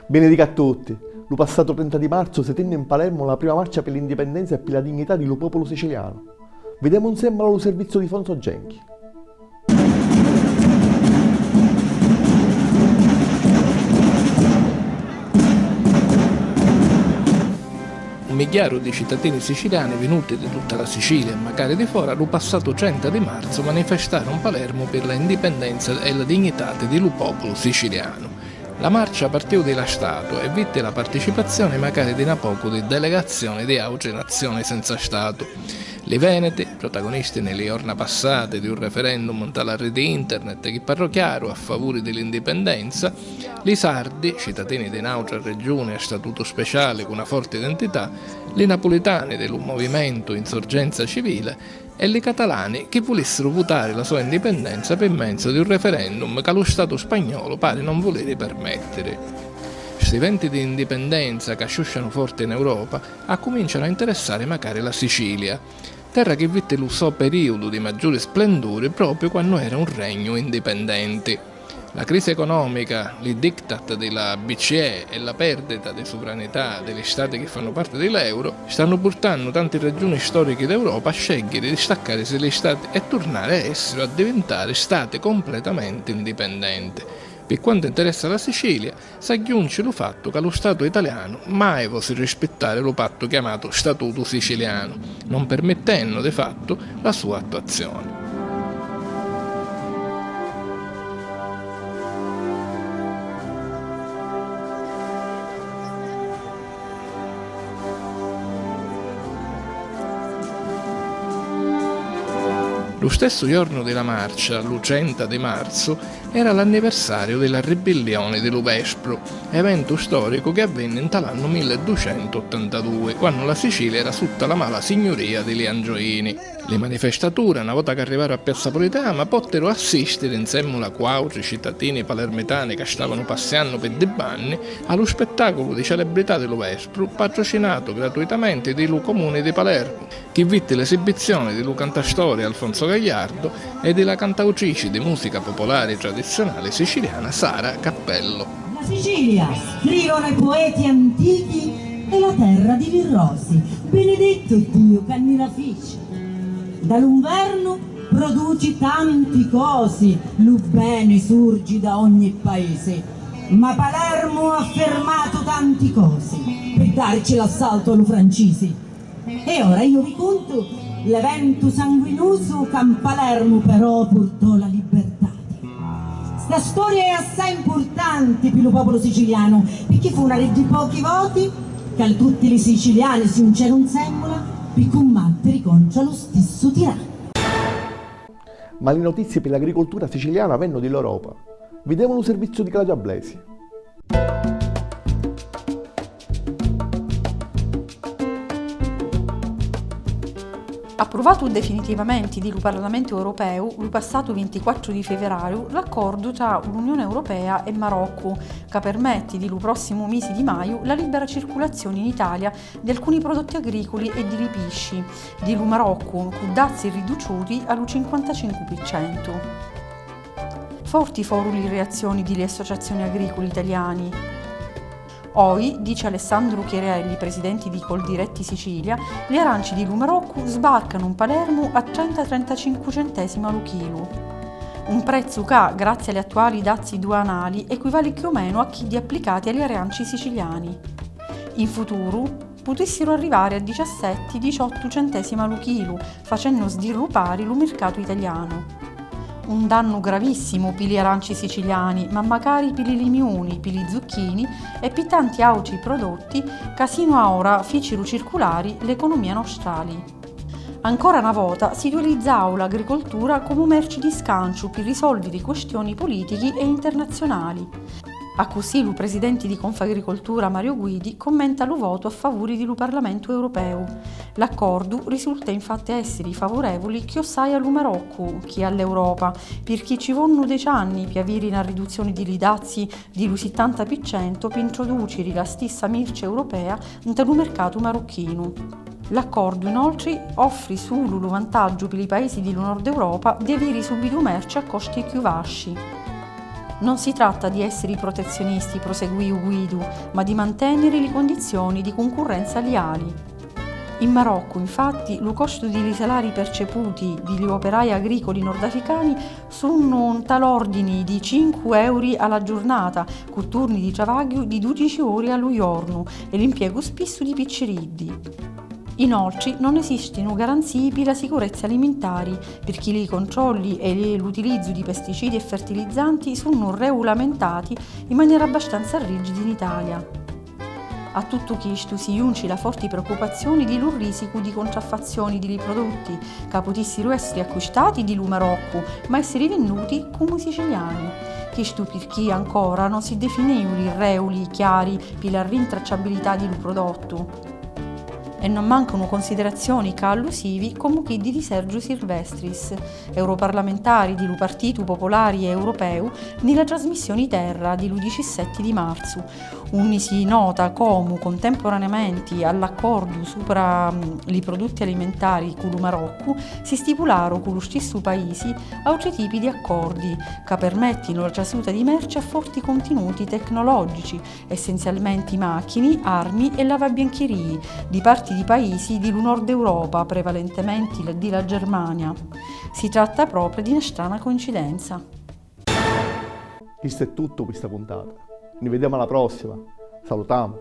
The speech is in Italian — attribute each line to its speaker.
Speaker 1: Benedica a tutti. Lo passato 30 di marzo si tenne in Palermo la prima marcia per l'indipendenza e per la dignità del popolo siciliano. Vediamo insieme lo servizio di Fonso Genchi.
Speaker 2: Un migliaio di cittadini siciliani venuti da tutta la Sicilia e magari di fuori lo passato 30 di marzo manifestarono a Palermo per l'indipendenza e la dignità del popolo siciliano. La marcia partì dalla Stato e vide la partecipazione magari di una poco di delegazioni di altre nazioni senza Stato. Le Venete, protagonisti nelle giornate passate di un referendum dalla rete internet che parlò chiaro a favore dell'indipendenza, i sardi, cittadini di un'altra regione a statuto speciale con una forte identità, i napoletani del movimento Insorgenza Civile e i catalani che volessero votare la sua indipendenza per mezzo di un referendum che lo Stato spagnolo pare non volere permettere. Questi eventi di indipendenza che asciusciano forte in Europa cominciano a interessare magari la Sicilia, terra che vide il suo periodo di maggiore splendore proprio quando era un regno indipendente. La crisi economica, il diktat della BCE e la perdita di sovranità degli stati che fanno parte dell'euro stanno portando tante regioni storiche d'Europa a scegliere di staccarsi dagli stati e tornare a essere a diventare stati completamente indipendenti. Per quanto interessa la Sicilia, si aggiunge il fatto che lo Stato italiano mai volle rispettare lo patto chiamato Statuto Siciliano, non permettendo di fatto la sua attuazione. Lo stesso giorno della marcia, il 30 di marzo, era l'anniversario della ribellione di Luvespro, evento storico che avvenne in l'anno 1282, quando la Sicilia era sotto la mala signoria degli Angioini. Le manifestature, una volta che arrivarono a Piazza Politeama, pottero assistere insieme a quattro cittadini palermitani che stavano passeando per dei banni allo spettacolo di celebrità di Luvespro, patrocinato gratuitamente dal Comune di Palermo, che vide l'esibizione di cantastorie Alfonso Gagliardo e della cantautrice di musica popolare tradizionale siciliana Sara Cappello.
Speaker 3: La Sicilia, scrivono i poeti antichi, è la terra di virrosi, benedetto Dio che annira fici. Dall'inverno produci tanti cosi, lu bene surgi da ogni paese, ma Palermo ha fermato tanti cosi per darci l'assalto allo francesi. E ora io vi conto l'evento sanguinoso che a Palermo però portò la libertà. Sta storia è assai importante per il popolo siciliano, perché fu una di pochi voti che a tutti i siciliani si uncero un semmola per combattere contro lo stesso tiranno.
Speaker 1: Ma le notizie per l'agricoltura siciliana vengono dall'Europa. Vediamo il servizio di Claudia Blesi.
Speaker 4: Approvato definitivamente dal Parlamento europeo il passato 24 di febbraio l'accordo tra l'Unione Europea e Marocco che permette di prossimo mese di maio la libera circolazione in Italia di alcuni prodotti agricoli e di pesci di Marocco con dazi riduciuti al 55%. Forti furono le reazioni delle associazioni agricole italiani. Oggi, dice Alessandro Chiarelli, presidente di Coldiretti Sicilia, le arance di Marocco sbarcano in Palermo a 30-35 centesimi al chilo. Un prezzo che, grazie agli attuali dazi doganali, equivale più o meno a chi di applicati agli arance siciliani. In futuro potessero arrivare a 17-18 centesimi al chilo, facendo sdirupare il mercato italiano. Un danno gravissimo per gli aranci siciliani, ma magari per i limoni, per i zucchini e per tanti altri prodotti che sino a ora fecero circolare l'economia nostrali. Ancora una volta si utilizzava l'agricoltura come merce di scancio per risolvere questioni politiche e internazionali. A così il presidente di Confagricoltura Mario Guidi commenta lo voto a favore del Parlamento europeo. L'accordo risulta infatti essere favorevoli sia al Marocco che all'Europa, perché ci vogliono 10 anni per avere una riduzione di dazi del 70% per introdurre la stessa merce europea nel mercato marocchino. L'accordo inoltre offre solo il vantaggio per i paesi del nord Europa di avere subito merce a costi più bassi. Non si tratta di essere protezionisti, proseguì Guido, ma di mantenere le condizioni di concorrenza leali. In Marocco, infatti, il costo dei salari perceputi dagli operai agricoli nordafricani sono un tal'ordine di 5 euro alla giornata, con turni di travaglio di 12 ore allo giorno e l'impiego spesso di picceriddi. Inoltre non esistono garanzie per la sicurezza alimentare, perché i controlli e l'utilizzo di pesticidi e fertilizzanti sono regolamentati in maniera abbastanza rigida in Italia. A tutto questo si unisce la forte preoccupazione di un rischio di contraffazione dei prodotti che potessero essere acquistati di Marocco, ma essere venduti come siciliani. Questo perché ancora non si definivano regole chiari per la rintracciabilità del prodotto. E non mancano considerazioni allusivi come quelle di Sergio Silvestris, europarlamentare del Partito Popolare Europeo, nella trasmissione Terra del 17 di marzo. Si nota come contemporaneamente all'accordo sopra i prodotti alimentari con il Marocco si stipularono con lo stesso paese altri tipi di accordi che permettono la trasferta di merci a forti contenuti tecnologici, essenzialmente macchine, armi e lavabiancherie, di parti di paesi del nord Europa, prevalentemente della Germania. Si tratta proprio di una strana coincidenza.
Speaker 1: Questo è tutto questa puntata. Ci vediamo alla prossima. Salutiamo.